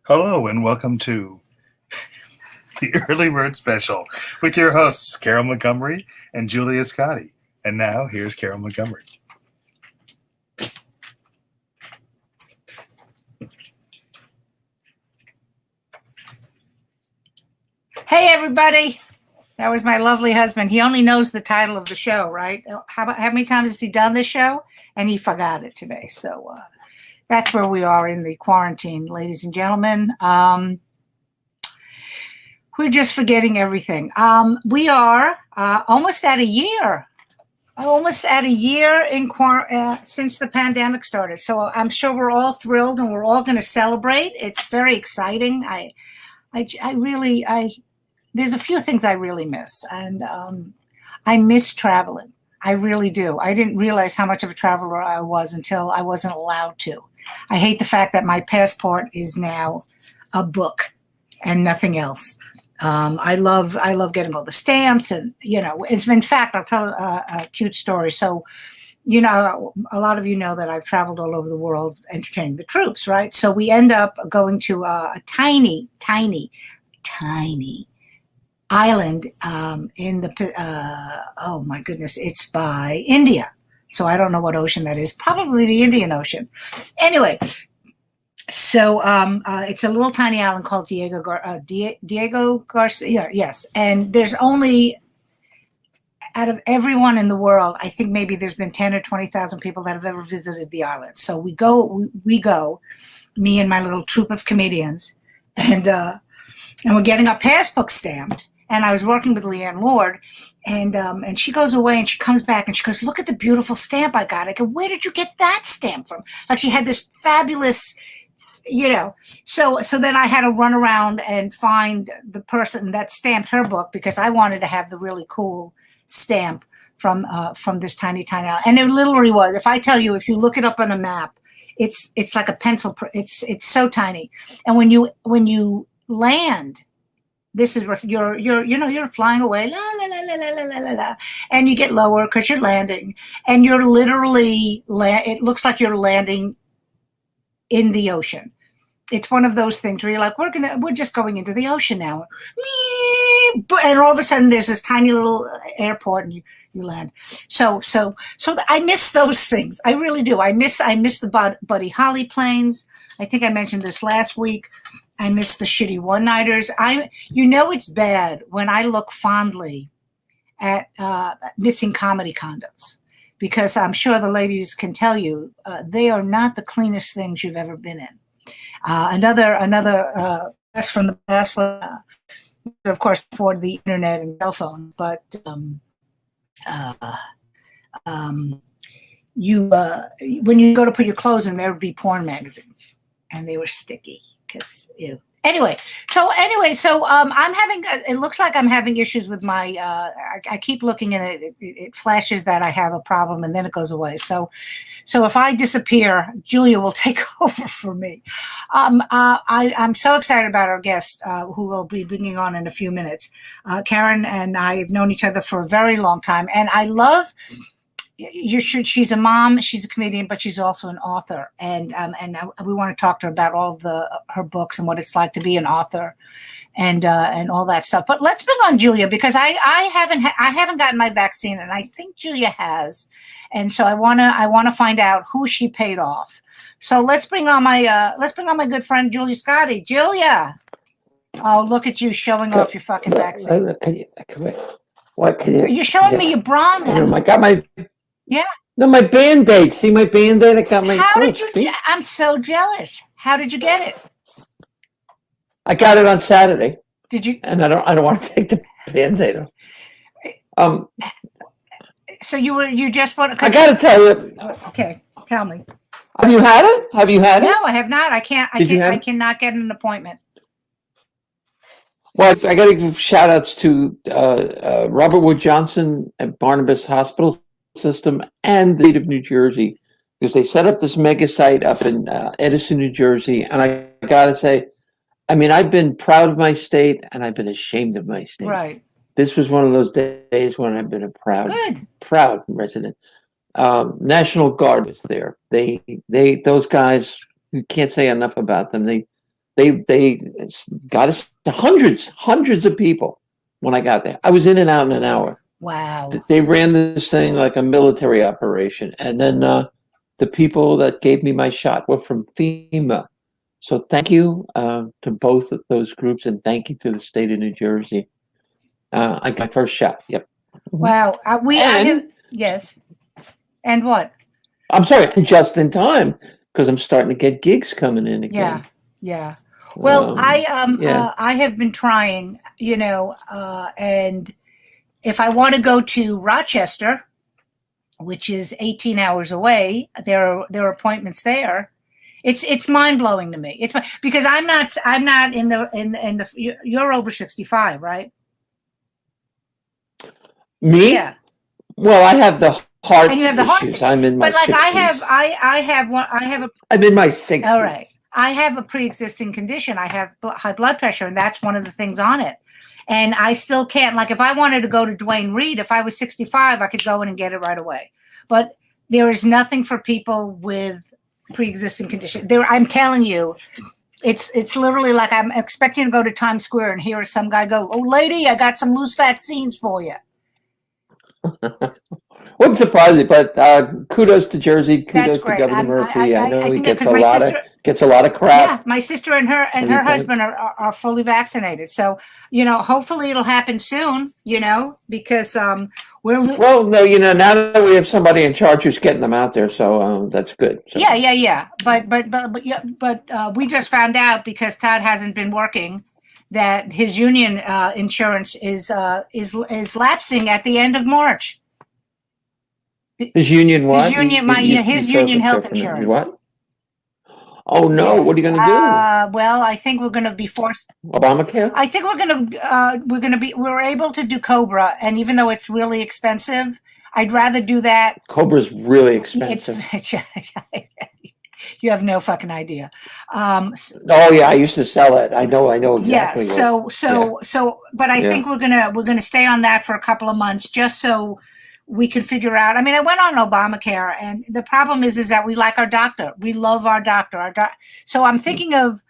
Hello and welcome to the Early Bird Special with your hosts, Carole Montgomery and Julia Scotti. And now, here's Carole Montgomery. Hey, everybody. That was my lovely husband. He only knows the title of the show, right? How many times has he done this show? And he forgot it today. So that's where we are in the quarantine, ladies and gentlemen. We're just forgetting everything. We are almost at a year. Since the pandemic started. So I'm sure we're all thrilled and we're all going to celebrate. It's very exciting. There's a few things I really miss, and I miss traveling. I really do. I didn't realize how much of a traveler I was until I wasn't allowed to. I hate the fact that my passport is now a book and nothing else. I love getting all the stamps, and in fact, I'll tell a cute story. So, a lot of you know that I've traveled all over the world entertaining the troops, right? So we end up going to a tiny island in the oh my goodness, it's by India. So I don't know what ocean that is. Probably the Indian Ocean. Anyway, so it's a little tiny island called Diego Garcia. Yes, and there's only, out of everyone in the world, I think maybe there's been 10 or 20,000 people that have ever visited the island. So we go, me and my little troupe of comedians, and we're getting our passbook stamped. And I was working with Leanne Lord, and she goes away and she comes back and she goes, "Look at the beautiful stamp I got." I go, "Where did you get that stamp from?" Like, she had this fabulous, So then I had to run around and find the person that stamped her book, because I wanted to have the really cool stamp from this tiny island. And it literally was. If I tell you, if you look it up on a map, it's like a pencil. It's so tiny. And when you land, this is where you're flying away, la la la la la la la la, and you get lower because you're landing, and you're literally it looks like you're landing in the ocean. It's one of those things where you're like, we're just going into the ocean now, and all of a sudden there's this tiny little airport, and you land. So I miss those things. I really do. I miss the Buddy Holly planes. I think I mentioned this last week. I miss the shitty one-nighters. It's bad when I look fondly at missing comedy condos, because I'm sure the ladies can tell you they are not the cleanest things you've ever been in. Another that's from the past one, of course, before the internet and cell phone. But when you go to put your clothes in, there would be porn magazines, and they were sticky. Because anyway, so I'm having. It looks like I'm having issues with my. I keep looking at it. It flashes that I have a problem, and then it goes away. So if I disappear, Julia will take over for me. I'm so excited about our guest, who we'll be bringing on in a few minutes. Karen and I have known each other for a very long time, and I love. She's a mom, she's a comedian, but she's also an author, and we want to talk to her about all of her books and what it's like to be an author, and all that stuff. But let's bring on Julia, because I haven't gotten my vaccine, and I think Julia has, and so I wanna find out who she paid off. So let's bring on my good friend Julia Scotti. Julia, oh, look at you showing off your fucking vaccine. You're showing me your bra now. I got my. Yeah. No, my Band-Aid. See my Band-Aid? I got my. How did you? I'm so jealous. How did you get it? I got it on Saturday. Did you? And I don't want to take the Band-Aid off. So you just want? I got to tell you. Okay, tell me. Have you had it? No, I have not. I cannot get an appointment. Well, I got to give shout outs to Robert Wood Johnson at Barnabas Hospital System and the state of New Jersey, because they set up this mega site up in Edison, New Jersey. And I got to say, I mean, I've been proud of my state and I've been ashamed of my state. Right. This was one of those days when I've been a proud resident. National Guard was there. Those guys, you can't say enough about them. They they got us to hundreds of people when I got there. I was in and out in an hour. Wow. They ran this thing like a military operation. And then the people that gave me my shot were from FEMA. So thank you to both of those groups, and thank you to the state of New Jersey. I got my first shot. Yep. Wow. Yes. And what? I'm sorry, just in time, because I'm starting to get gigs coming in again. Yeah. Well, I have been trying, and if I want to go to Rochester, which is 18 hours away, there are appointments there. It's mind blowing to me. It's because I'm not in the you're over 65, right? Me? Yeah. Well, I have the heart And you have the heart issues. I'm in my 60s. But I have I'm in my 60s. All right. I have a pre-existing condition. I have high blood pressure, and that's one of the things on it. And I still can't, like, if I wanted to go to Duane Reade, if I was 65, I could go in and get it right away. But there is nothing for people with pre-existing condition. I'm telling you, it's literally like I'm expecting to go to Times Square and hear some guy go, "Oh, lady, I got some loose vaccines for you." Wouldn't surprise me, but kudos to Jersey, kudos to Governor Murphy. I know he gets a lot of crap. Yeah, my sister and her husband are fully vaccinated. So, hopefully it'll happen soon, because well, no, now that we have somebody in charge who's getting them out there, so that's good. So. Yeah. But we just found out, because Todd hasn't been working, that his union insurance is lapsing at the end of March. His union what? His union health insurance. What? Oh no! Yeah. What are you going to do? Well, I think we're going to be forced. Obamacare? I think we're able to do COBRA, and even though it's really expensive, I'd rather do that. COBRA's really expensive. You have no fucking idea. Oh yeah, I used to sell it. I know exactly. Yeah. But I think we're gonna stay on that for a couple of months, just so we can figure out. I mean, I went on Obamacare, and the problem is that we like our doctor. We love our doctor. So I'm thinking of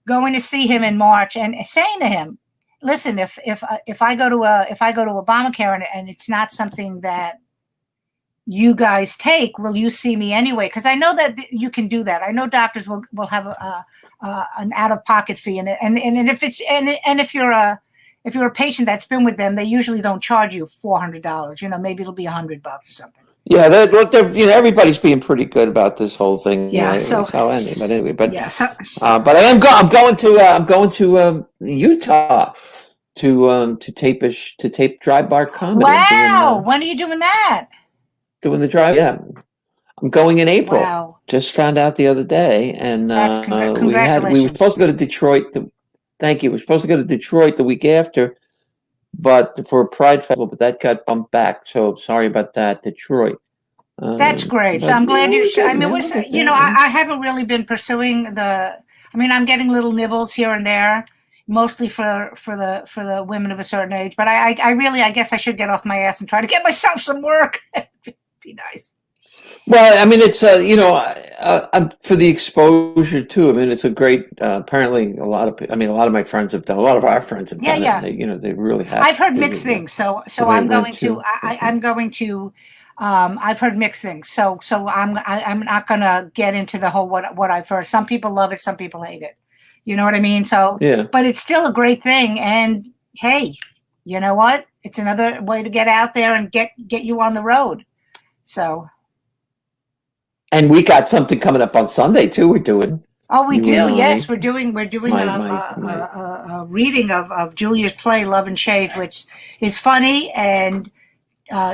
going to see him in March and saying to him, "Listen, if I go to Obamacare and it's not something that you guys take, will you see me anyway?" Because I know that you can do that. I know doctors will have an out of pocket fee, and if you're a patient that's been with them, they usually don't charge you $400. Maybe it'll be $100 or something. Yeah, everybody's being pretty good about this whole thing. Yeah. But anyway, yeah. But I'm going to Utah to tape Dry Bar Comedy. Wow! When are you doing that? Doing the drive. Yeah, I'm going in April. Wow! Just found out the other day, and congratulations. we were supposed to go to Detroit. Thank you. We're supposed to go to Detroit the week after, but for a Pride Festival, but that got bumped back. So sorry about that, Detroit. That's great. So I'm glad you. I mean, I haven't really been pursuing I'm getting little nibbles here and there, mostly for the women of a certain age. But I guess I should get off my ass and try to get myself some work. Be nice. Well, I mean, it's for the exposure too. I mean, it's a great. Apparently, a lot of my friends have done. A lot of our friends have done it. They, they really have. I've heard mixed things, so I'm going to. I'm going to. I've heard mixed things, so I'm not going to get into the whole what I've heard. Some people love it, some people hate it. You know what I mean? So yeah. But it's still a great thing, and hey, you know what? It's another way to get out there and get you on the road. So. And we got something coming up on Sunday too. We're doing. Oh, we do. Yes, we're doing a reading of Julia's play Love and Shade, which is funny and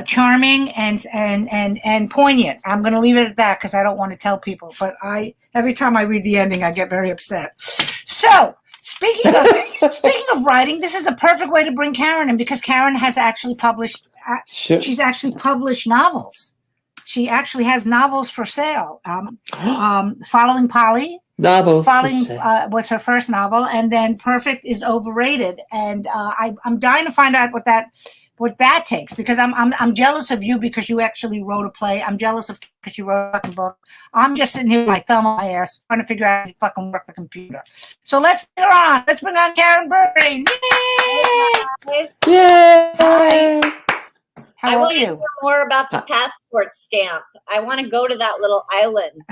charming and poignant. I'm going to leave it at that because I don't want to tell people. But every time I read the ending, I get very upset. So speaking of writing, this is a perfect way to bring Karen in, because Karen has actually published. Sure. She's actually published novels. She actually has novels for sale. Following Polly. Novels. Was her first novel, and then Perfect is Overrated. And I'm dying to find out what that what that takes, because I'm jealous of you because you actually wrote a play. I'm jealous of because you wrote a fucking book. I'm just sitting here with my thumb on my ass trying to figure out how to fucking work the computer. So let's bring her on. Let's bring on Karen Bergreen. Yay! Yay! How I are want to you? hear more about the passport stamp. I want to go to that little island.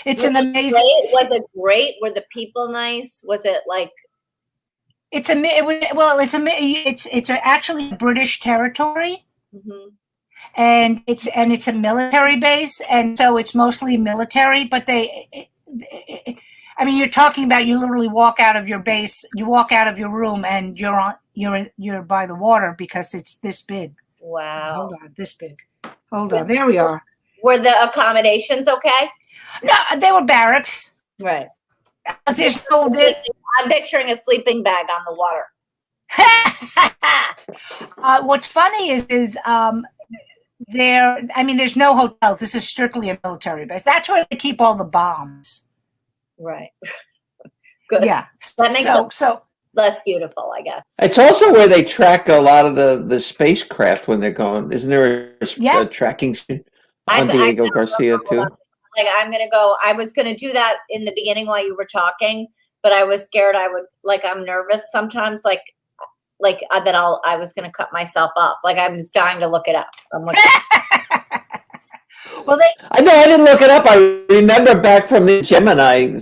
It's Was an it amazing. great? Was it great? Were the people nice? Was it like? It's actually British territory, Mhm. and it's a military base, and so it's mostly military. But I mean, you're talking about you literally walk out of your base, you walk out of your room, and you're by the water because it's this big. Wow. Hold on, this big. Hold on, there we are. Were the accommodations okay? No, they were barracks. Right. There's no. I'm picturing a sleeping bag on the water. What's funny is there's no hotels. This is strictly a military base. That's where they keep all the bombs. Right. Good. Yeah. That makes it So less beautiful, I guess. It's also where they track a lot of the spacecraft when they're going. Isn't there a tracking on Diego Garcia too? Like I'm gonna go. I was gonna do that in the beginning while you were talking, but I was scared. I'm nervous sometimes. I was gonna cut myself up. Like I was dying to look it up. I'm like, well, I know I didn't look it up. I remember back from the Gemini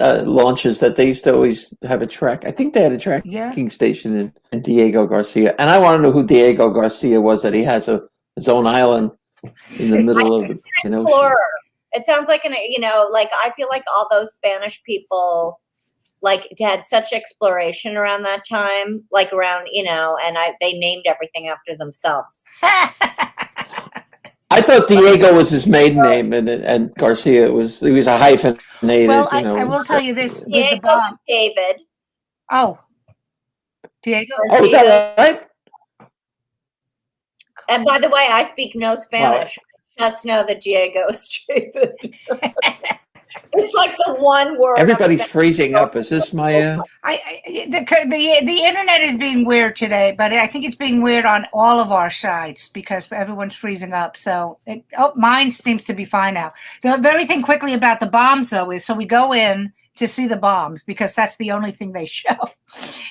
launches that they used to always have a track. I think they had a tracking station in Diego Garcia, and I want to know who Diego Garcia was. That he has his own island in the middle of the ocean. It sounds like I feel like all those Spanish people like had such exploration around that time, like around, and they named everything after themselves. I thought Diego was his maiden name, and Garcia was a hyphenated. Well, I will tell you this: Diego with the bomb, David. Oh, Diego. Oh, is that right? And by the way, I speak no Spanish. Wow. Just know that Diego is David. It's like the one word. Everybody's freezing up. Is this my? The internet is being weird today, but I think it's being weird on all of our sides because everyone's freezing up. So, mine seems to be fine now. The very thing quickly about the bombs, though, is so we go in to see the bombs because that's the only thing they show.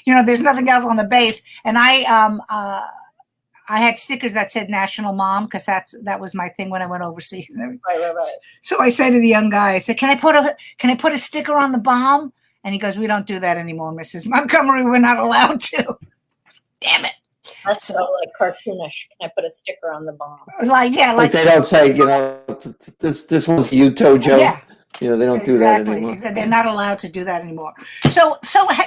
There's nothing else on the base, and I had stickers that said National Mom because that was my thing when I went overseas. Right. So I say to the young guy, I said, "Can I put a sticker on the bomb?" And he goes, "We don't do that anymore, Mrs. Montgomery. We're not allowed to." Damn it! That's so like cartoonish. Can I put a sticker on the bomb? Like they don't say, this one's you, Tojo. Yeah. They don't do that anymore. They're not allowed to do that anymore. So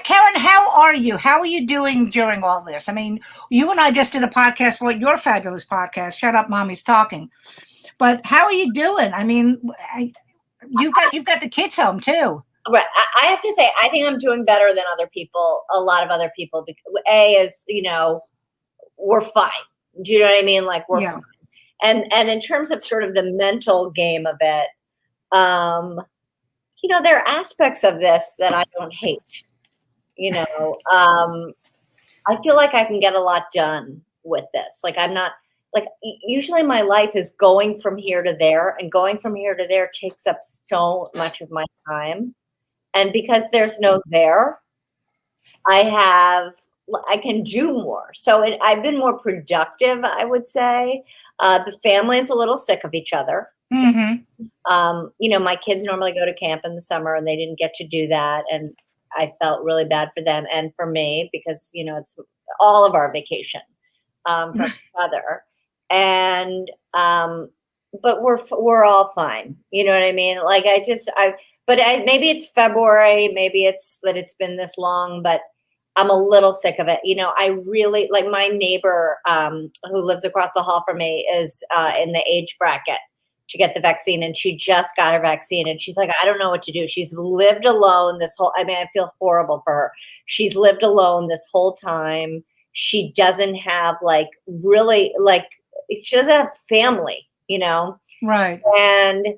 Karen, how are you? How are you doing during all this? I mean, you and I just did a podcast for your fabulous podcast, Shut Up, Mommy's Talking. But how are you doing? I mean, you've got the kids home too. Right. I have to say, I think I'm doing better than other people, a lot of other people. Because we're fine. Do you know what I mean? Like we're fine. And in terms of sort of the mental game of it, there are aspects of this that I don't hate. I feel like I can get a lot done with this. Like I'm not usually my life is going from here to there, and going from here to there takes up so much of my time. And because there's no there, I can do more. So I've been more productive, I would say. The family is a little sick of each other. Mm-hmm. My kids normally go to camp in the summer and they didn't get to do that. And I felt really bad for them and for me because, it's all of our vacation from each other. And, but we're all fine. You know what I mean? Like maybe it's February, maybe it's that it's been this long, but I'm a little sick of it. I really like my neighbor who lives across the hall from me is in the age bracket to get the vaccine, and she just got her vaccine, and she's like, I don't know what to do. She's lived alone I feel horrible for her. She's lived alone this whole time. She doesn't have she doesn't have family, Right. And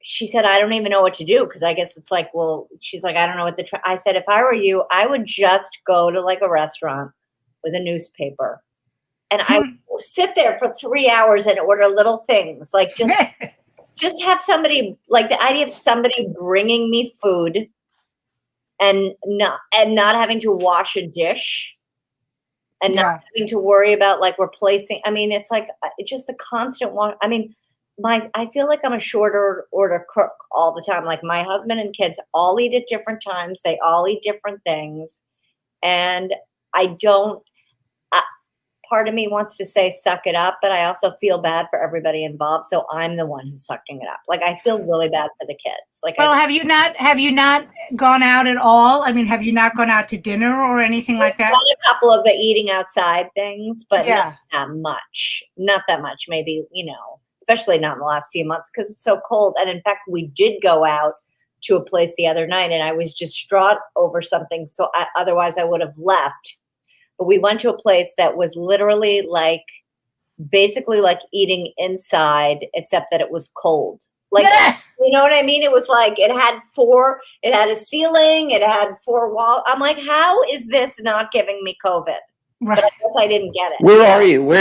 she said, I don't even know what to do because I guess it's like, well, she's like, I don't know what I said, if I were you, I would just go to like a restaurant, with a newspaper. And I would sit there for 3 hours and order little things, like just have somebody, like the idea of somebody bringing me food and not having to wash a dish and not having to worry about like replacing. I mean, it's like, it's just the constant one. I mean, I feel like I'm a shorter order cook all the time. Like my husband and kids all eat at different times. They all eat different things. And part of me wants to say suck it up, but I also feel bad for everybody involved. So I'm the one who's sucking it up. Like I feel really bad for the kids. Like, well, have you not gone out at all? I mean, have you not gone out to dinner or anything like that? Done a couple of the eating outside things, but not that much. Not that much. Maybe, especially not in the last few months because it's so cold. And in fact, we did go out to a place the other night, and I was distraught over something. So otherwise, I would have left. But we went to a place that was literally basically like eating inside, except that it was cold. Like, you know what I mean? It was like, it had a ceiling, it had 4 walls. I'm like, how is this not giving me COVID? Right. But I guess I didn't get it. Where are you? Where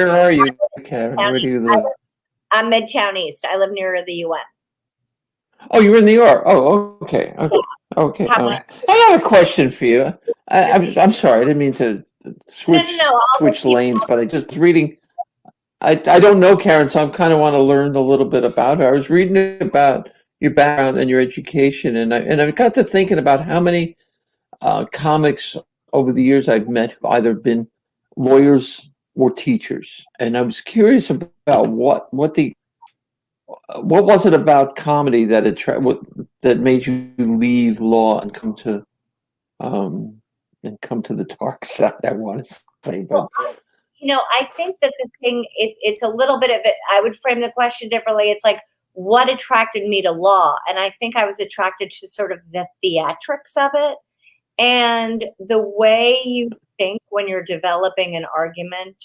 are you, Karen? Where do you live? I'm Midtown East. I live near the UN. Oh, you're in New York. Oh, okay. Okay. I have a question for you. I'm sorry. I didn't mean to switch lanes, but I just reading. I don't know Karen, so I kind of want to learn a little bit about her. I was reading about your background and your education, and I got to thinking about how many comics over the years I've met who've either been lawyers or teachers, and I was curious about what was it about comedy that made you leave law and come to the dark side? I want to say, but I think that the thing it's a little bit of it. I would frame the question differently. It's like, what attracted me to law, and I think I was attracted to sort of the theatrics of it and the way you think when you're developing an argument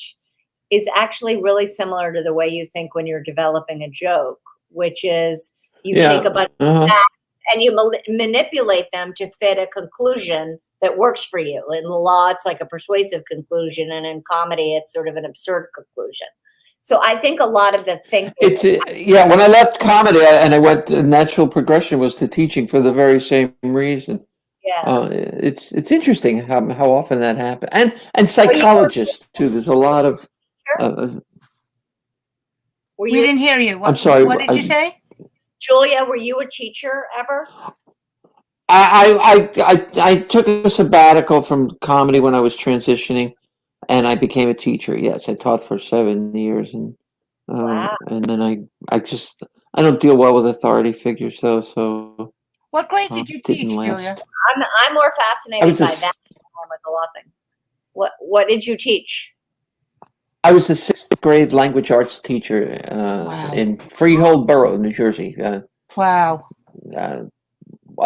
is actually really similar to the way you think when you're developing a joke, which is you take a bunch of facts and you manipulate them to fit a conclusion that works for you. In law, it's like a persuasive conclusion, and in comedy, it's sort of an absurd conclusion. So I think a lot of the thinking. When I left comedy and I went, natural progression was to teaching for the very same reason. Yeah, it's interesting how often that happens, and psychologists too. There's a lot of. We didn't hear you. I'm sorry. What did you say? Julia, were you a teacher ever? I took a sabbatical from comedy when I was transitioning, and I became a teacher. Yes, I taught for 7 years, and Wow. and then I don't deal well with authority figures though. So what grade did you teach, Julia? I'm more fascinated by that than with the law thing. What did you teach? I was a 6th grade language arts teacher in Freehold Borough, New Jersey. Wow. I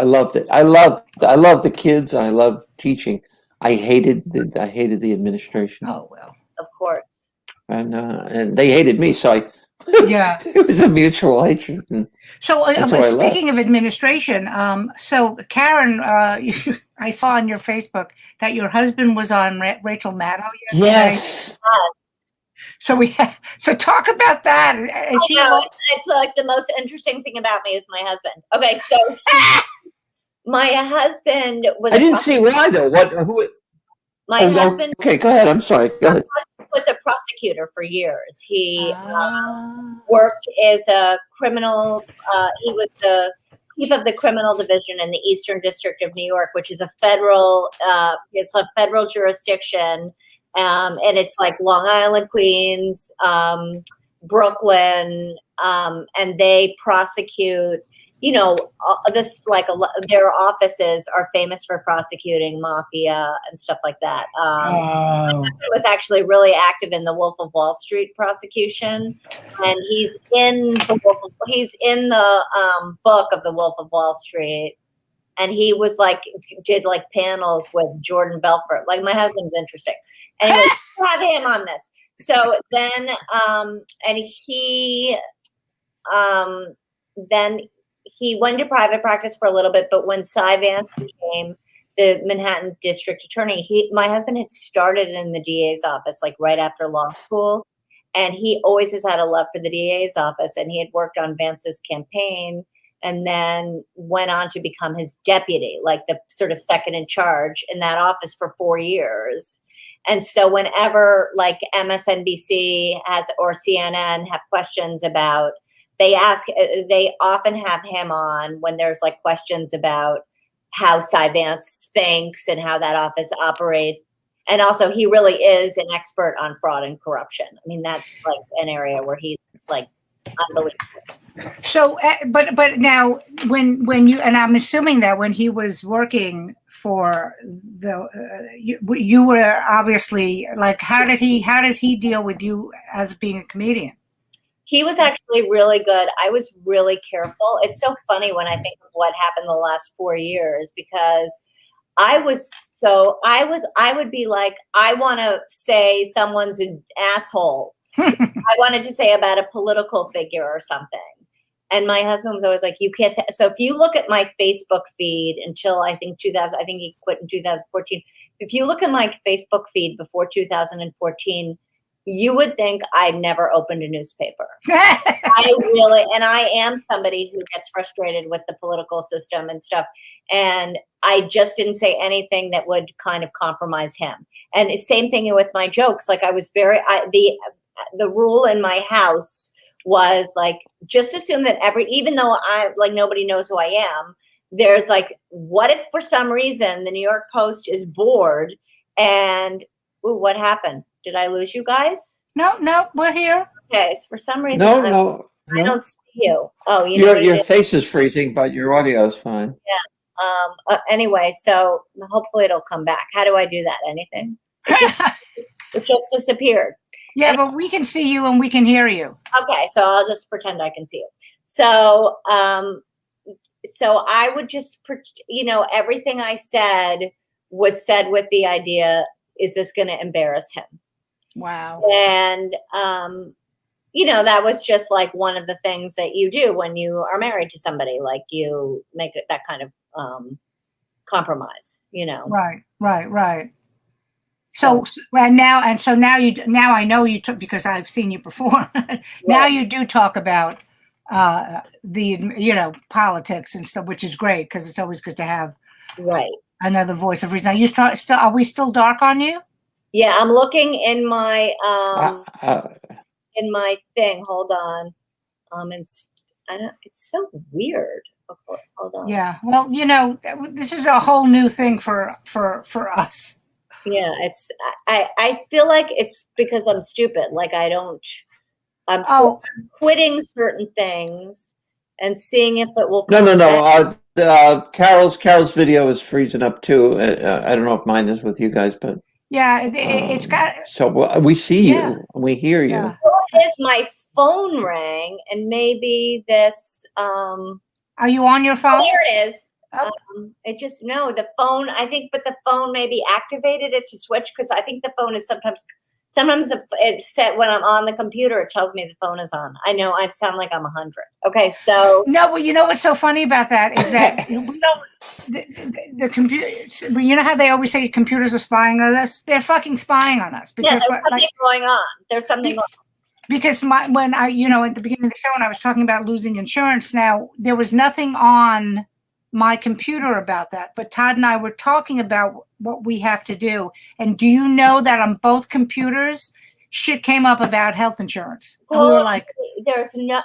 loved it. I loved the kids. I loved teaching. I hated the administration. Oh well. Of course. And they hated me. So it was a mutual hatred. So speaking of administration, so Karen, I saw on your Facebook that your husband was on Rachel Maddow yesterday. Yes. So talk about that. It's like the most interesting thing about me is my husband. Okay, so my husband was. I didn't see why though. Who? My husband. Okay, go ahead. I'm sorry. Go ahead. Was a prosecutor for years. He worked as a criminal. He was the chief of the criminal division in the Eastern District of New York, which is a federal. It's a federal jurisdiction. And it's like Long Island, Queens, Brooklyn, and they prosecute, their offices are famous for prosecuting mafia and stuff like that. It was actually really active in the Wolf of Wall Street prosecution, and he's in the book of the Wolf of Wall Street. And he was did panels with Jordan Belfort. Like, my husband's interesting. Anyway, we'll have him on this. So then, then he went to private practice for a little bit. But when Cy Vance became the Manhattan district attorney. My husband had started in the DA's office like right after law school. And he always has had a love for the DA's office. And he had worked on Vance's campaign and then went on to become his deputy, like the sort of second in charge in that office for 4 years. And so whenever like MSNBC has or CNN have questions about, they often have him on when there's like questions about how Cy Vance thinks and how that office operates. And also he really is an expert on fraud and corruption. I mean, that's like an area where he's like unbelievable. So, but now when you, and I'm assuming that when he was working for you were obviously like, how did he deal with you as being a comedian? He was actually really good. I was really careful. It's so funny when I think of what happened the last 4 years, because I would be like, I want to say someone's an asshole. I wanted to say about a political figure or something. And my husband was always like, you can't say. So if you look at my Facebook feed until I think he quit in 2014. If you look at my Facebook feed before 2014, you would think I've never opened a newspaper. I am somebody who gets frustrated with the political system and stuff. And I just didn't say anything that would kind of compromise him. And the same thing with my jokes. Like I was the rule in my house was like, just assume that even though nobody knows who I am, there's like, what if for some reason the New York Post is bored and, ooh, what happened? Did I lose you guys? No, we're here. Okay, so for some reason, No. I don't see you. Oh, Your face is freezing, but your audio is fine. Yeah. Anyway, so hopefully it'll come back. How do I do that? Anything? It just disappeared. Yeah, but we can see you and we can hear you. Okay, so I'll just pretend I can see you. So, so I would just, everything I said was said with the idea, is this going to embarrass him? Wow. And, that was just like one of the things that you do when you are married to somebody, like you make it that kind of compromise, Right. So now I know you took, because I've seen you perform. Now you do talk about the politics and stuff, which is great because it's always good to have another voice of reason. Are we still dark on you? Yeah, I'm looking in my thing. Hold on. It's so weird. Okay, hold on. Yeah. Well, this is a whole new thing for us. Yeah, I feel like it's because I'm stupid. Like I'm quitting certain things and seeing if it will. No. Carol's video is freezing up too. I don't know if mine is with you guys, but yeah, it's got. So we see you, and we hear you. Yeah. So it is. My phone rang, and maybe this. Are you on your phone? There it is. Oh. The phone, I think, but the phone maybe activated it to switch, because I think the phone is sometimes it's set when I'm on the computer, it tells me the phone is on. I know I sound like I'm 100. Okay, so. No, but you know what's so funny about that is that we don't, the computer, how they always say computers are spying on us? They're fucking spying on us. Because there's something going on. There's something going on. Because when I, at the beginning of the show, when I was talking about losing insurance, now there was nothing on my computer about that, but Todd and I were talking about what we have to do. And do you know that on both computers, shit came up about health insurance? And we were like, there's no,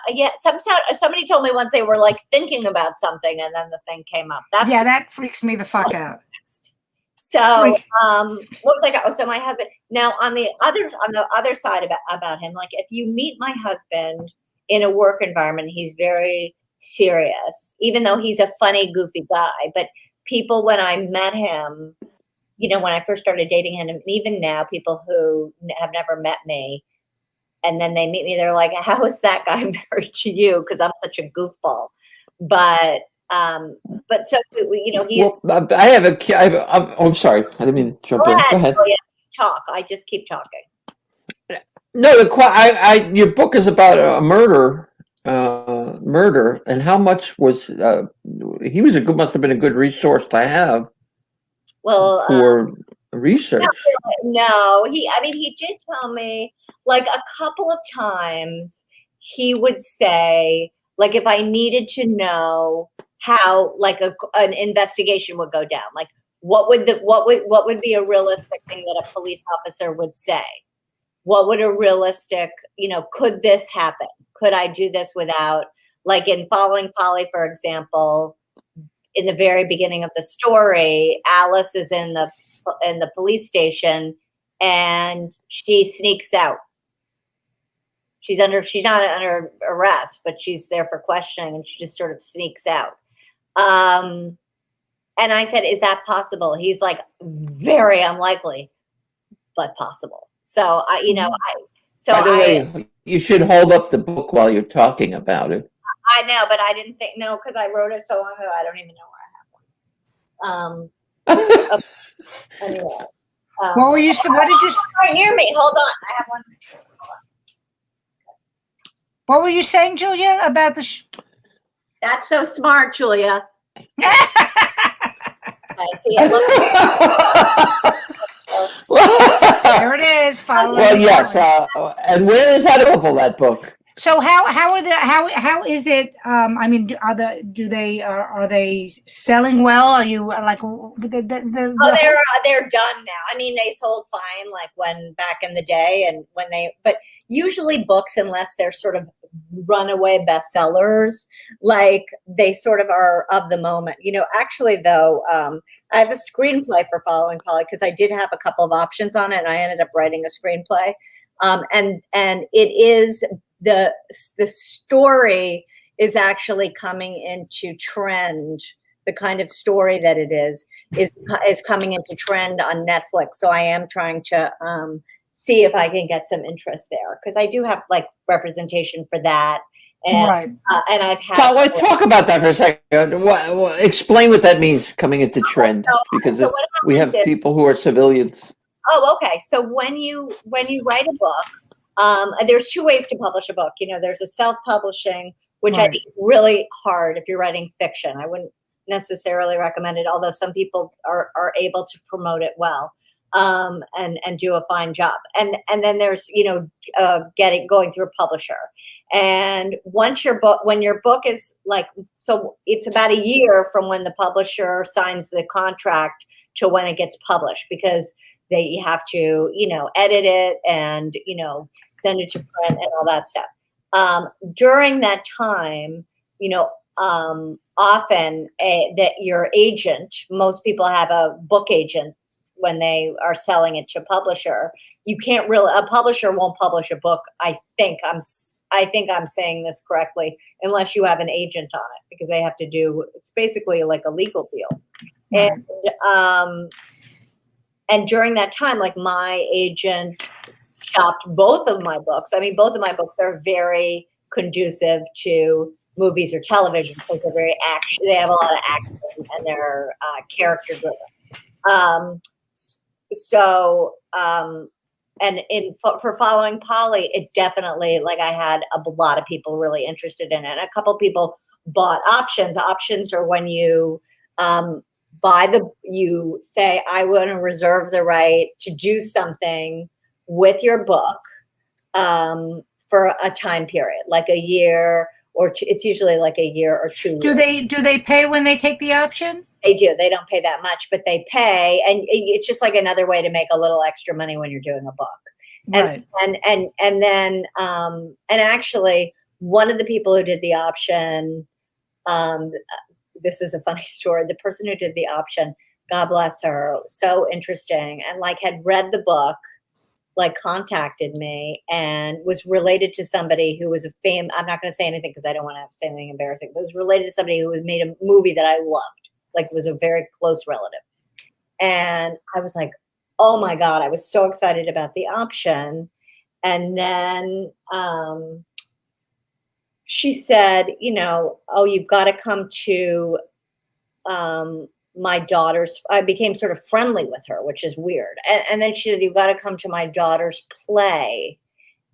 somebody told me once they were like thinking about something and then the thing came up. That freaks me the fuck out. So, what was I got? So my husband, now on the other side about him, like if you meet my husband in a work environment, he's very serious, even though he's a funny, goofy guy. But people, when I met him, when I first started dating him, and even now, people who have never met me, and then they meet me, they're like, how is that guy married to you? Because I'm such a goofball. But so, he is. Well, I'm sorry. I didn't mean to jump in. Go ahead. Oh, yeah, talk. I just keep talking. No, your book is about a murder, and how much was he must have been a good resource to have Well, for research. no, he did tell me like a couple of times he would say, like, if I needed to know how like an investigation would go down, like what would be a realistic thing that a police officer would say? What would a realistic, could this happen? Could I do this without, like in Following Polly, for example, in the very beginning of the story, Alice is in the police station and she sneaks out. She's not under arrest, but she's there for questioning and she just sort of sneaks out. And I said, is that possible? He's like, very unlikely, but possible. So By the way, you should hold up the book while you're talking about it. I know, but I didn't think, no, because I wrote it so long ago, I don't even know where I have one. Anyway. What were you? What did you? Right near me. Hold on, I have one. What were you saying, Julia, about the? That's so smart, Julia. I see it. There it is. Well, yes. And where is that available? That book. So how is it? I mean, are they selling well? Are you like they're done now. I mean, they sold fine like when back in the day, and but usually books, unless they're sort of runaway bestsellers, like they sort of are of the moment. Actually though, I have a screenplay for Following Polly because I did have a couple of options on it, and I ended up writing a screenplay. And it is. The story is actually coming into trend. The kind of story that it is coming into trend on Netflix. So I am trying to see if I can get some interest there because I do have like representation for that. And, right. And I've had. So talk about that for a second. Explain what that means, coming into trend, because we have people who are civilians. Oh, okay. So when you write a book. There's two ways to publish a book. There's a self-publishing, which I think is really hard if you're writing fiction. I wouldn't necessarily recommend it, although some people are able to promote it well and do a fine job. And then there's going through a publisher. And when your book is like, so it's about a year from when the publisher signs the contract to when it gets published, because they have to edit it and send it to print and all that stuff. During that time, often that your agent, most people have a book agent when they are selling it to a publisher. A publisher won't publish a book. I think I'm saying this correctly, unless you have an agent on it, because they have to it's basically like a legal deal. And during that time, like my agent shopped both of my books. I mean, both of my books are very conducive to movies or television because they're very action. They have a lot of action and they're character driven. For Following Polly, it definitely, like, I had a lot of people really interested in it. A couple people bought options. Options are when you you say, I want to reserve the right to do something with your book for a time period, like a year or two. It's usually like a year or 2 years. Do they pay when they take the option? They do. They don't pay that much, but they pay, and it's just like another way to make a little extra money when you're doing a book. Right. And then actually, one of the people who did the option, this is a funny story. The person who did the option, God bless her, so interesting, and like had read the book, like contacted me and was related to somebody who was I'm not going to say anything because I don't want to say anything embarrassing, but was related to somebody who made a movie that I loved, like was a very close relative. And I was like, oh my God, I was so excited about the option. And then she said, oh, you've got to come to my daughter's. I became sort of friendly with her, which is weird. And then she said, you've got to come to my daughter's play.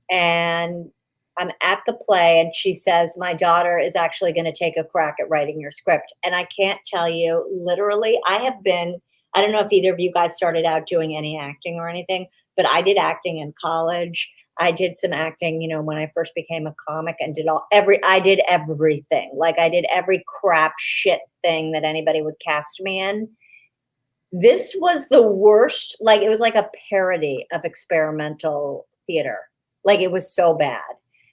And I'm at the play, and she says, my daughter is actually going to take a crack at writing your script. And I can't tell you, literally, I have been I don't know if either of you guys started out doing any acting or anything, but I did acting in college. I did some acting, you know, when I first became a comic, and I did everything. Like I did every crap shit thing that anybody would cast me in. This was the worst. Like it was like a parody of experimental theater. Like it was so bad.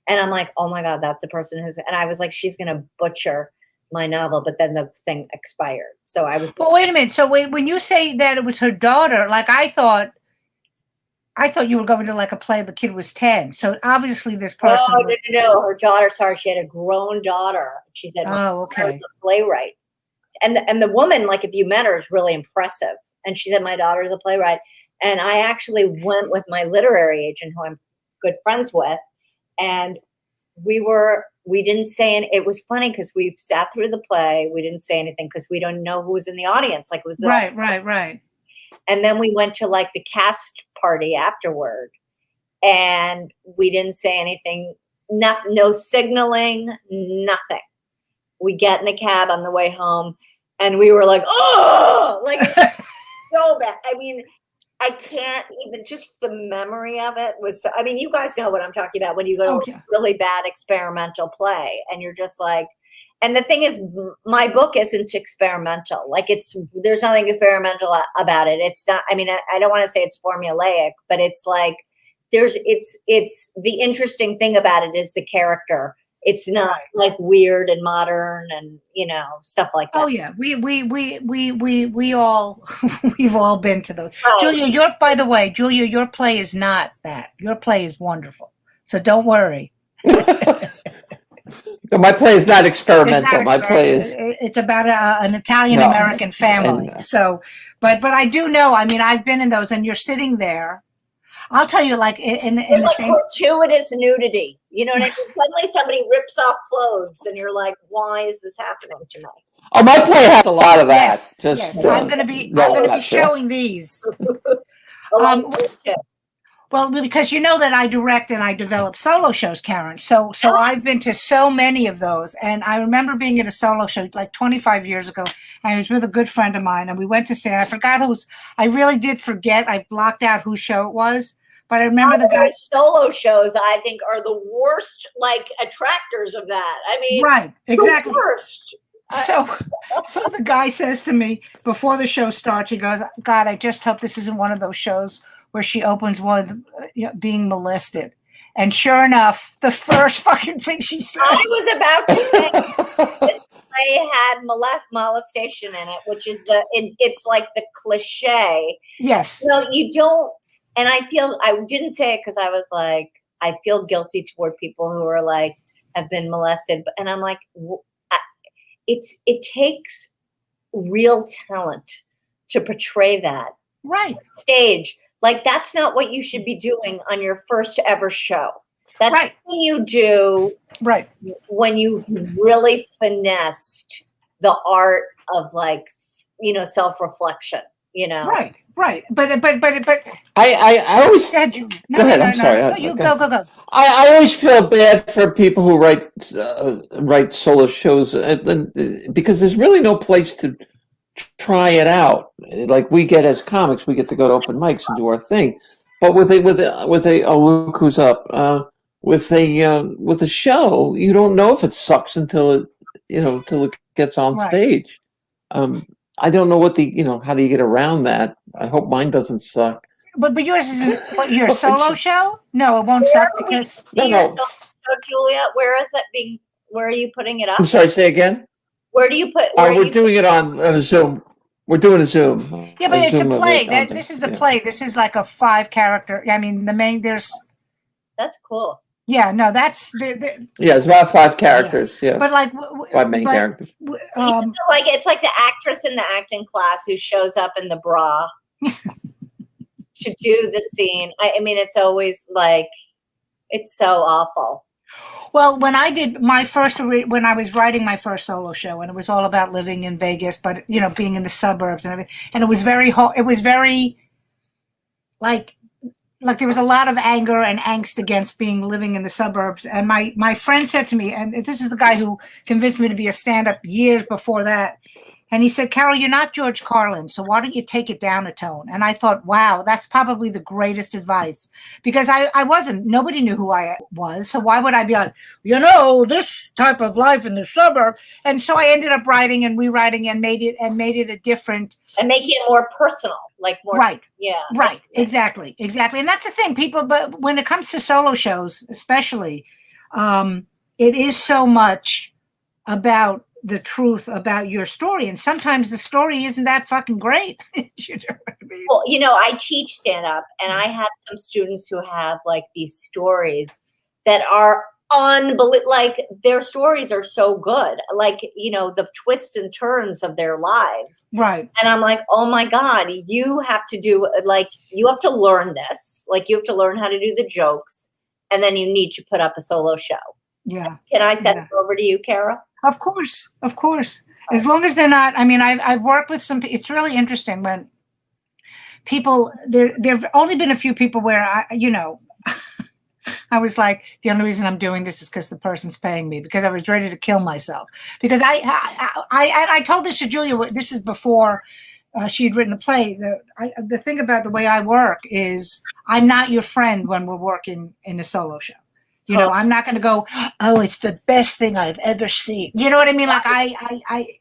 And I'm like, oh my God, that's the person who's, and I was like, she's going to butcher my novel, but then the thing expired. So I was. Well, wait a minute. So when you say that it was her daughter, like I thought you were going to like a play. The kid was 10. So obviously this person. Oh, no. Her daughter, sorry, she had a grown daughter. She said, oh, okay. I was a playwright. And the woman, like if you met her, is really impressive. And she said, my daughter's a playwright. And I actually went with my literary agent, who I'm good friends with. And we didn't say, and it was funny because we sat through the play. We didn't say anything because we don't know who was in the audience. Like it was right. And then we went to like the cast party afterward, and we didn't say anything. No signaling, nothing. We get in the cab on the way home, and we were like, oh, like so bad. I mean, I can't even, just the memory of it was, I mean, you guys know what I'm talking about when you go to a really bad experimental play and you're just like, and the thing is, my book isn't experimental. Like there's nothing experimental about it. It's not, I mean, I don't want to say it's formulaic, but it's like, it's the interesting thing about it is the character. It's not like weird and modern and, you know, stuff like that. Oh yeah. We all, we've all been to those. Right. Julia, by the way, your play is not that. Your play is wonderful. So don't worry. My play is not experimental. My play is. It's about an Italian-American family. So, but I do know, I mean, I've been in those and you're sitting there. I'll tell you, like in the like same gratuitous nudity, you know what I mean? Suddenly somebody rips off clothes, and you're like, "Why is this happening to me?" Oh, my play has a lot of that. Yes. I'm going to be showing these. Well, because you know that I direct and I develop solo shows, Karen. So I've been to so many of those, and I remember being at a solo show like 25 years ago. I was with a good friend of mine, and we went to say, I forgot who's. I really did forget. I blocked out whose show it was. But I remember the guy. Solo shows, I think, are the worst, like, attractors of that. I mean, right, exactly. The worst. So the guy says to me before the show starts, he goes, "God, I just hope this isn't one of those shows where she opens with being molested." And sure enough, the first fucking thing she says. I was about to say this play had molestation in it, which is it's like the cliche. Yes. No, you don't. And I didn't say it because I was like, I feel guilty toward people who are like, have been molested. And I'm like, it takes real talent to portray that. Right. Stage. Like, that's not what you should be doing on your first ever show. That's right. What you do right when you've really finessed the art of, like, you know, self-reflection, you know? Right. But I always go ahead. I'm sorry. No, you go. I always feel bad for people who write solo shows because there's really no place to try it out. Like we get as comics, we get to go to open mics and do our thing. But with a look who's up with a show, you don't know if it sucks until it gets on stage. I don't know how do you get around that? I hope mine doesn't suck. But yours isn't your solo show? No, it won't suck because no. So, Julia, where is it being? Where are you putting it up? I'm sorry. Say again. Where do you put? We're doing it on a Zoom. We're doing a Zoom. Yeah, but it's a play. This is a play. This is like a 5-character. I mean, there's. That's cool. Yeah, no, that's it's about 5 characters. Yeah, but like 5 main characters. Like it's like the actress in the acting class who shows up in the bra to do the scene. I mean, it's always like, it's so awful. Well, when I did my when I was writing my first solo show, and it was all about living in Vegas, but being in the suburbs and everything, and it was very like there was a lot of anger and angst against living in the suburbs. And my friend said to me, and this is the guy who convinced me to be a stand-up years before that, And he said, Carole, you're not George Carlin, so why don't you take it down a tone? And I thought, wow, that's probably the greatest advice, because I wasn't, nobody knew who I was. So why would I be like, this type of life in the suburb? And so I ended up writing and rewriting and made it a different. And making it more personal, like more. Right. Yeah. Right. Exactly. And that's the thing, people, but when it comes to solo shows, especially, it is so much about the truth about your story, and sometimes the story isn't that fucking great. You know what I mean? Well, I teach stand up, and I have some students who have like these stories that are unbelievable. Like their stories are so good, like the twists and turns of their lives. Right. And I'm like, oh my God, you have to learn this. Like you have to learn how to do the jokes, and then you need to put up a solo show. Yeah. Can I send it over to you, Carole? Of course. As long as they're not, I mean, I've worked with some, it's really interesting when people, there've only been a few people where I was like, the only reason I'm doing this is because the person's paying me, because I was ready to kill myself. Because I told this to Julia, this is before she had written the play. The thing about the way I work is I'm not your friend when we're working in a solo show. I'm not going to go, oh, it's the best thing I've ever seen. You know what I mean? Like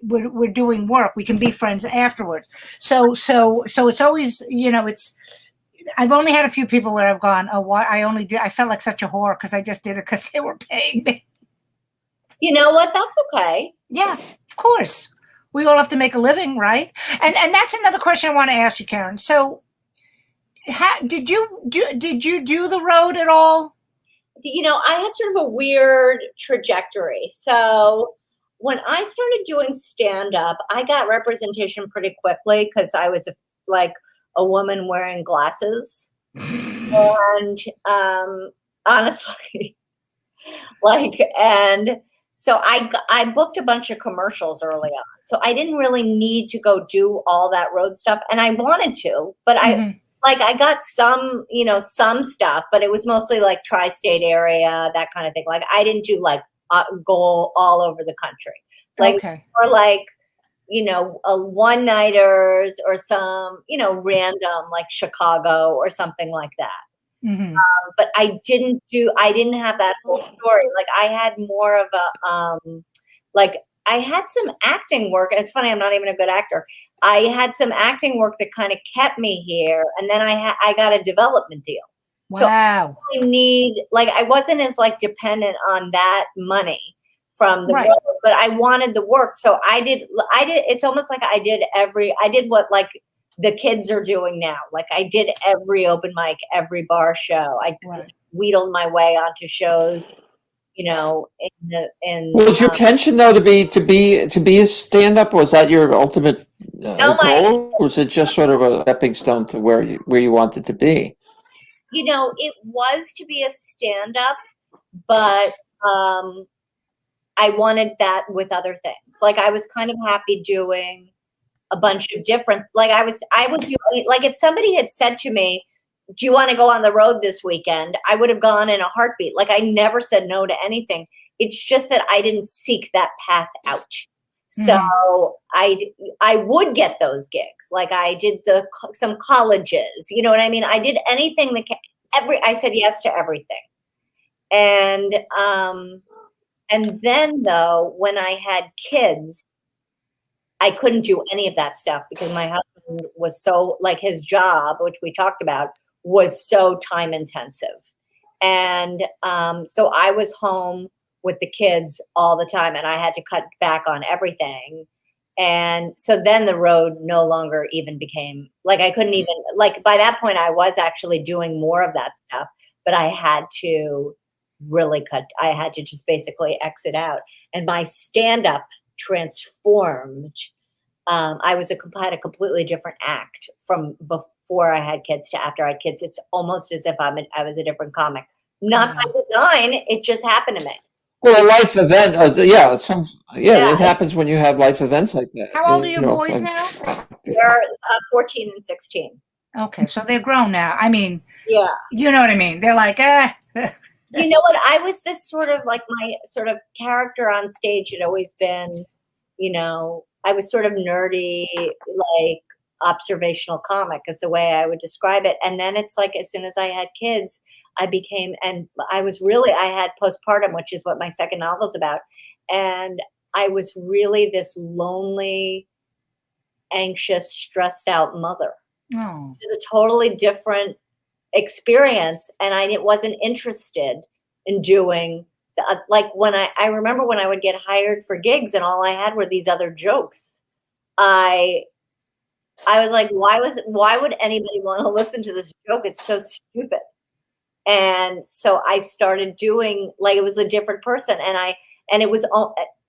we're doing work. We can be friends afterwards. So it's always, I've only had a few people where I've gone, oh, what I felt like such a whore because I just did it because they were paying me. You know what? That's okay. Yeah, of course. We all have to make a living, right? And that's another question I want to ask you, Karen. So did you do the road at all? I had sort of a weird trajectory. So when I started doing stand-up, I got representation pretty quickly because I was a woman wearing glasses. And honestly, and so I booked a bunch of commercials early on. So I didn't really need to go do all that road stuff. And I wanted to, but I got some, some stuff, but it was mostly like tri-state area, that kind of thing. Like I didn't do go all over the country, or one-nighters or some, random like Chicago or something like that. Mm-hmm. But I didn't have that whole story. Like I had more of a, I had some acting work, and it's funny, I'm not even a good actor. I had some acting work that kind of kept me here, and then I got a development deal. Wow. So I wasn't as dependent on that money from the road, but I wanted the work. So I did, it's almost like I did what the kids are doing now. Like I did every open mic, every bar show. I wheedled my way onto shows. Was your intention though to be a stand-up? Was that your ultimate goal, or was it just sort of a stepping stone to where you wanted to be? It was to be a stand-up, but I wanted that with other things. Like I was kind of happy doing a bunch of different. I would do if somebody had said to me, do you want to go on the road this weekend? I would have gone in a heartbeat. I never said no to anything. It's just that I didn't seek that path out. So I would get those gigs. I did some colleges, you know what I mean? I did anything I said yes to everything. And then though, when I had kids, I couldn't do any of that stuff because my husband was so his job, which we talked about, was so time intensive. And so I was home with the kids all the time, and I had to cut back on everything. And so then the road no longer even became I couldn't even by that point I was actually doing more of that stuff, but I had to really I had to just basically exit out. And my stand-up transformed. I had a completely different act from before I had kids to after I had kids. It's almost as if I was a different comic. Not by design, it just happened to me. Well, a life event, it happens when you have life events like that. How old are your boys now? They're 14 and 16. Okay, so they're grown now. I mean, yeah, you know what I mean. They're like, You know what? I was this sort of my sort of character on stage had always been, I was sort of nerdy, like observational comic is the way I would describe it. And then it's like, as soon as I had kids, I became, and I had postpartum, which is what my second novel is about. And I was really this lonely, anxious, stressed out mother. Oh. It's a totally different experience. And I wasn't interested in doing like when I remember when I would get hired for gigs and all I had were these other jokes. I was like, why would anybody want to listen to this joke? It's so stupid. And so I started doing, like, it was a different person. And it was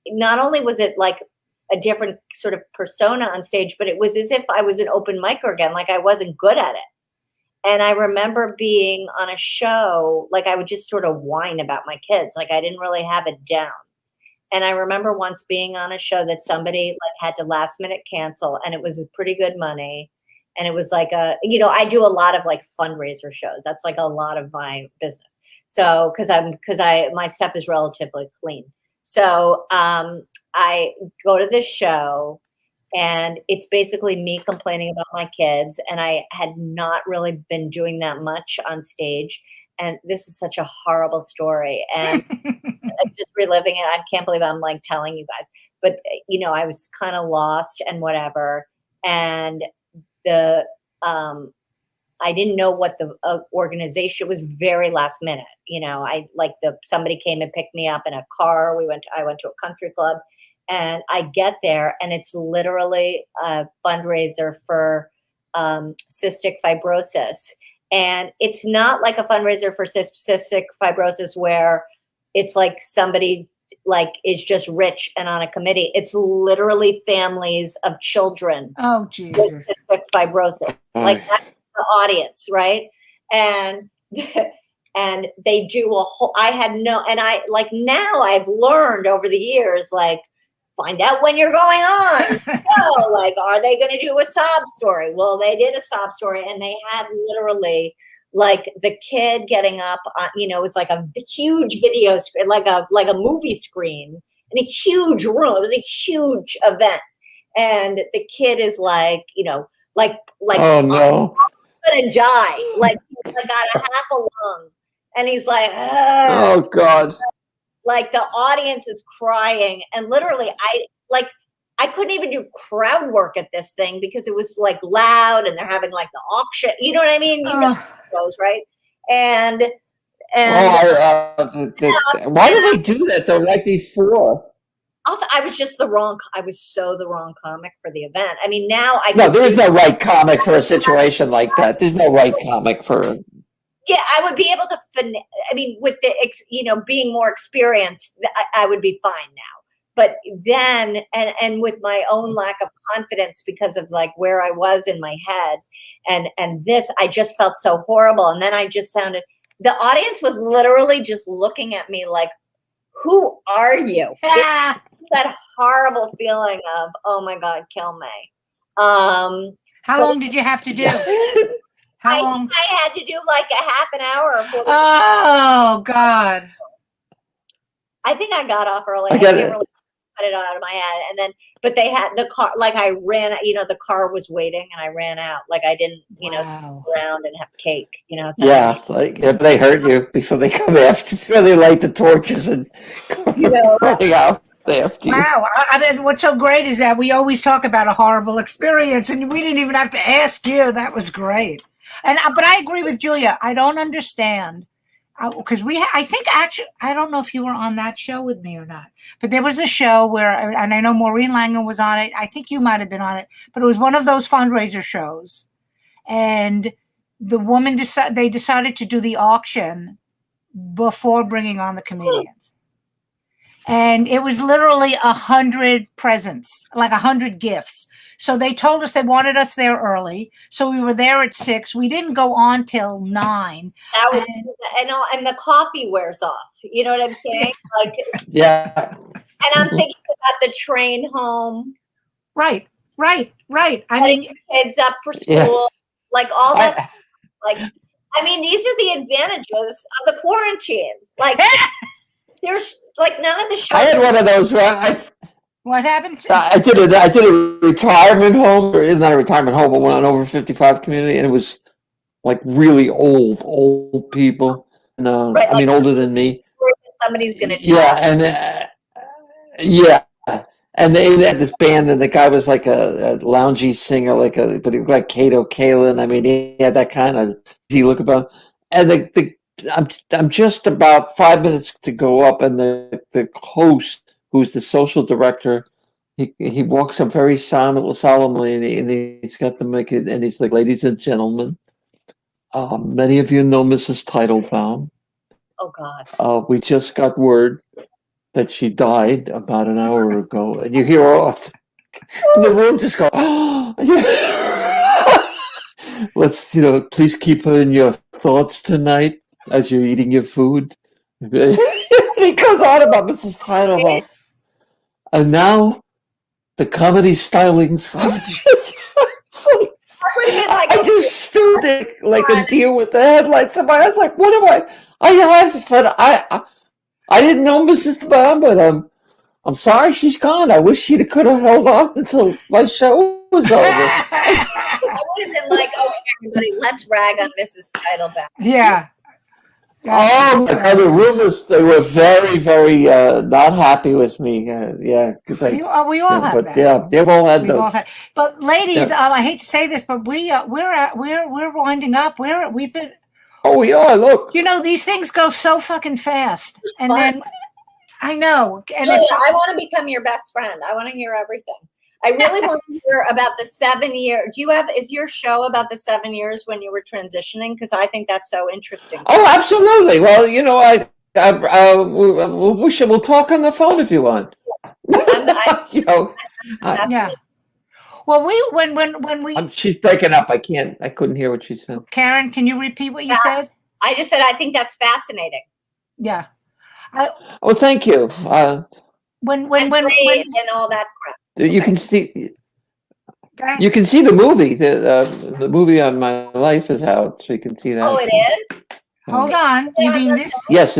not only was it like a different sort of persona on stage, but it was as if I was an open micer again, like I wasn't good at it. And I remember being on a show, like I would just sort of whine about my kids. Like I didn't really have it down. And I remember once being on a show that somebody like had to last minute cancel, and it was pretty good money. And it was like I do a lot of like fundraiser shows. That's like a lot of my business. So, my stuff is relatively clean. So, I go to this show, and it's basically me complaining about my kids. And I had not really been doing that much on stage. And this is such a horrible story. And I'm just reliving it. I can't believe I'm like telling you guys. But, I was kind of lost and whatever. And I didn't know what the organization was. Very last minute. Somebody came and picked me up in a car. I went to a country club. And I get there, and it's literally a fundraiser for cystic fibrosis. And it's not like a fundraiser for cystic fibrosis where it's like somebody like is just rich and on a committee. It's literally families of children Oh, with Jesus. cystic fibrosis. Like that's the audience, right? And and they do a whole. Now I've learned over the years, like, find out when you're going on. So, like, are they going to do a sob story? Well, they did a sob story, and they had literally like the kid getting up. It was like a huge video screen, like a movie screen in a huge room. It was a huge event, and the kid is like, Oh no! I'm gonna die. Like he's got a half a lung, and he's like, Oh God! like the audience is crying, and literally I couldn't even do crowd work at this thing because it was like loud, and they're having like the auction. You know what I mean? Those, right? And why do they do that though? Right before? also, I was so the wrong comic for the event. I mean, now There's no right comic for a situation like that. There's no right comic for. Yeah, I would be able to. With the being more experienced, I would be fine now. But then, and with my own lack of confidence because of like where I was in my head, and this, I just felt so horrible. And then I just sounded. The audience was literally just looking at me like, "Who are you?" That horrible feeling of, "Oh my God, kill me." How long did you have to do? How long? Think I had to do like a half an hour. Or 40 Oh God! I think I got off early. I didn't get it. really put it out of my head, and then, but they had the car. Like I ran, the car was waiting, and I ran out. Like I didn't, Wow. sit around and have cake. So Yeah, they hurt you before they come after. Before they light the torches and running out after you. Wow. I mean, what's so great is that we always talk about a horrible experience, and we didn't even have to ask you. That was great. But I agree with Julia. I don't understand because I think actually, I don't know if you were on that show with me or not, but there was a show where, and I know Maureen Langan was on it. I think you might have been on it, but it was one of those fundraiser shows, and the woman they decided to do the auction before bringing on the comedians. And it was literally 100 presents, like 100 gifts. So they told us they wanted us there early. So we were there at 6. We didn't go on till 9. And the coffee wears off. You know what I'm saying? Like, Yeah. and I'm thinking about the train home. Right. I mean, kids up for school, Yeah. like all that. These are the advantages of the quarantine. Like, there's like none of the shows. I had one of those. What happened? I did a retirement home, or not a retirement home, but one on over 55 community, and it was like really old people. And, Right, I mean, like- older than me. Somebody's going to die. Yeah, and yeah, and they had this band, and the guy was like a loungy singer, but he looked like Kato Kalin. I mean, he had that kind of easy look about him. And I'm just about 5 minutes to go up, and the host, who's the social director, he walks up very solemnly, and he's got the mic, and he's like, "Ladies and gentlemen, many of you know Mrs. Teitelbaum. Oh God. We just got word that she died about an hour ago," and you hear all the room just go, "Oh, let's, please keep her in your thoughts tonight as you're eating your food." And he goes on about Mrs. Teitelbaum, and now the comedy stylings. It's like, I just stood there like a deer with the headlights in my eyes. Like, what am I just said, I didn't know Mrs. Baum, but I'm sorry she's gone. I wish she could have held on until my show was over. I would have been like, okay, everybody, let's rag on Mrs. Teitelbaum. Yeah. Oh my God, the rumors, they were very, very not happy with me. Yeah, because we all have that. Yeah, they've all had We've those. all had, but ladies, Yeah. I hate to say this, but we're winding up. We've been. Oh, we are. Look, These things go so fucking fast, and Fun. then I know, and Julia, it's, I want to become your best friend. I want to hear everything. I really want to hear about the 7 year. Is your show about the 7 years when you were transitioning? Because I think that's so interesting. oh, absolutely. Well, we'll talk on the phone if you want. yeah. Well, when we She's breaking up. I couldn't hear what she said. Karen, can you repeat what you said? I just said I think that's fascinating. Yeah. Oh, thank you. When And all that crap. You can see. You can see the movie. The movie on my life is out, so you can see that. Oh, it is? Hold on. You mean this? Yes,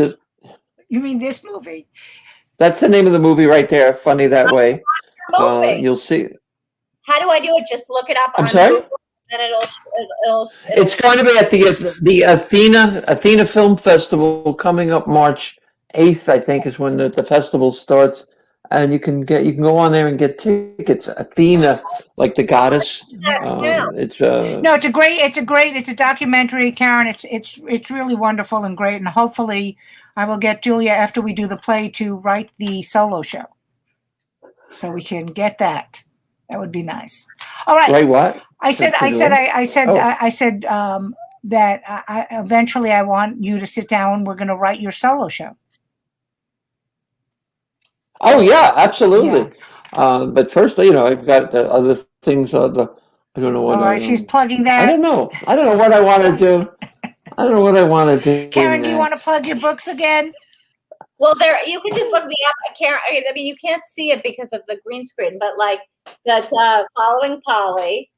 You mean this movie? that's the name of the movie right there. Funny that way. Movie. You'll see. How do I do it? Just look it up I'm on sorry? Google, and it'll It's going to be at the Athena Film Festival coming up March 8th, I think, is when the festival starts. And you can go on there and get tickets. Athena, like the goddess. It's No, it's a documentary, Karen. It's really wonderful and great, and hopefully I will get Julia after we do the play to write the solo show, so we can get that. That would be nice. All right. Right. What? I said Oh. That I eventually I want you to sit down. We're going to write your solo show. Oh yeah, absolutely. But first, I've got other things. I don't know what. All right, she's plugging that. I don't know what I want to do. I don't know what I want to do. Karen, do you want to plug your books again? Well, you can just look me up, Karen. I mean, you can't see it because of the green screen, but that's Following Polly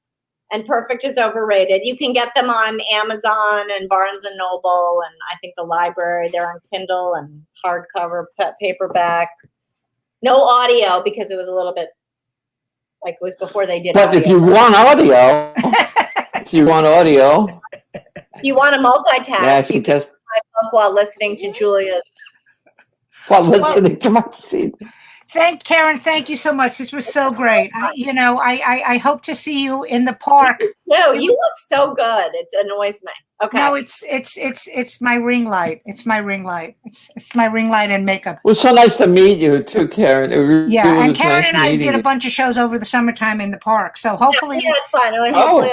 and Perfect is Overrated. You can get them on Amazon and Barnes and Noble, and I think the library. They're on Kindle and hardcover, paperback. No audio because it was a little bit like it was before they did. But audio. if you want audio, you want to multitask. Yeah, she just my book while listening to Julia's. while listening to my scene. Karen, thank you so much. This was so great. I hope to see you in the park. No, you look so good. It annoys me. Okay. No, it's my ring light. It's my ring light. It's my ring light and makeup. It was so nice to meet you too, Karen. It really Yeah, and was Karen nice and I meeting did a you. bunch of shows over the summertime in the park. So hopefully, Yeah, that's fine. And hopefully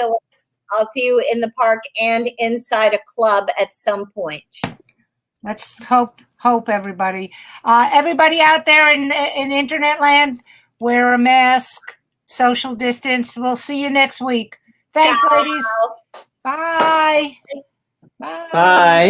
I'll see you in the park and inside a club at some point. let's hope everybody, everybody out there in internet land, wear a mask, social distance. We'll see you next week. Thanks, Ciao. ladies. Bye. Bye. Bye.